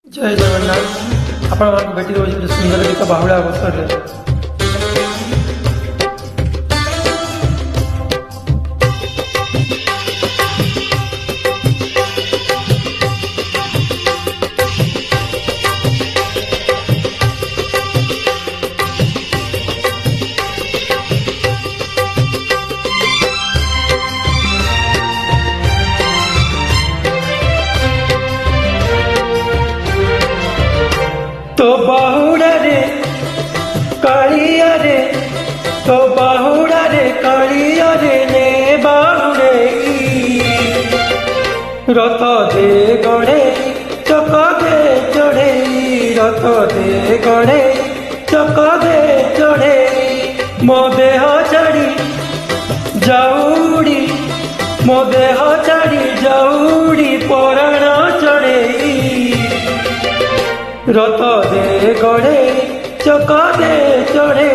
जय जगन्नाथ आपण भेटी रोज सुंदर गीत बाहुड़ा अवसर तो बाहुड़ा रे कालिया रे तो बाहुड़ा रे कालिया रे ने बाहुड़े रथ दे गणे चक दे चढ़े रथ दे गणे चक दे चढ़े मो देह चढ़ी जाऊड़ी मो देह चढ़ी जाऊड़ी पराण चढ़े रथ दे गड़े चक दे चढ़े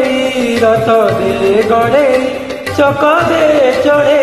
रथ दे गड़े चक दे चढ़े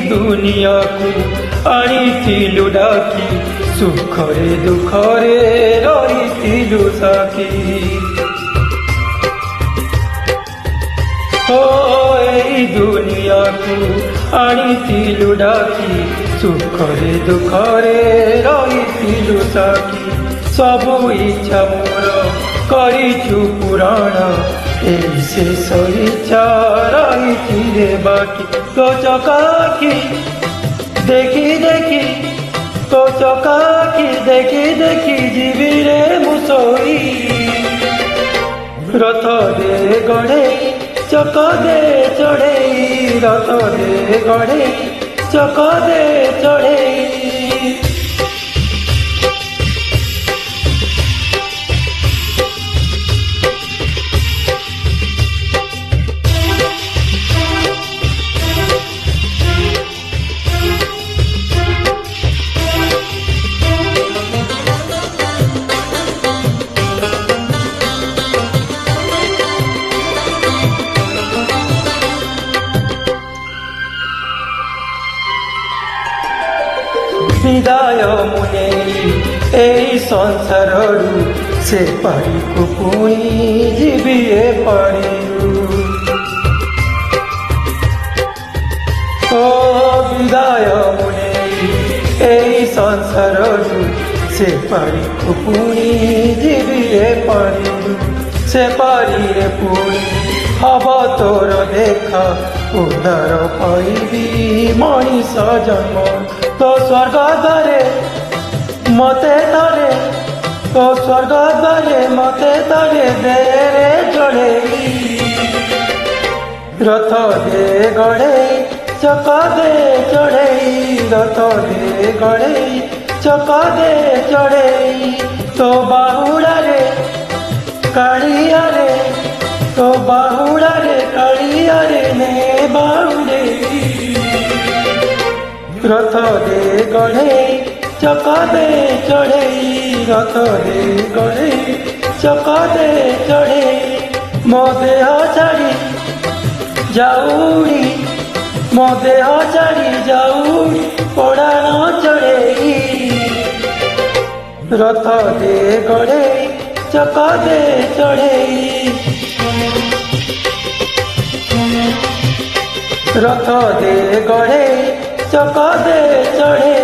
दुनिया को आनीथिलु डाकी सुखरे दुखरे रहीथिलु साकी हो एई दुनिया को आनीथिलु डाकी सुखरे दुखरे रहीथिलु साकी सबु इच्छा मोर करिछु पुराण एई शेष इच्छा रही रे बाकी तो चकाकी देखी देखी तो चकाकी देखी देखी जीवी रे मुसोई रथ दे गड़े चक दे चढ़े रथ दे गड़े चक दे चढ़े विदाय मुने एई संसाररू से पारी को पुणी जीवी ए पारी ओ विदाय मुने एई संसाररू से पारी को पुणी जीवी ए पारी से पारी रे पुणी हब तोर देखा उदार पाइबी मनीष जन्म तो स्वर्ग द्वारे मते तारे तो स्वर्ग द्वारे मते तारे देरे चढ़े रथ दे गड़े चक दे चढ़े रथ दे गड़े चक दे चढ़े तो बाहुड़ा रे कालिया रे तो बाहुड़ा रे कालिया रे ने बाहुड़े रथ दे गड़े चक दे चढ़े रथ दे गड़े चक दे चढ़े मो देह चढ़ी जाऊड़ी मो देह चढ़ी जाऊड़ी पड़ाण चढ़े रथ दे गड़े चक दे चढ़े रथ दे गड़े चक दे चढ़े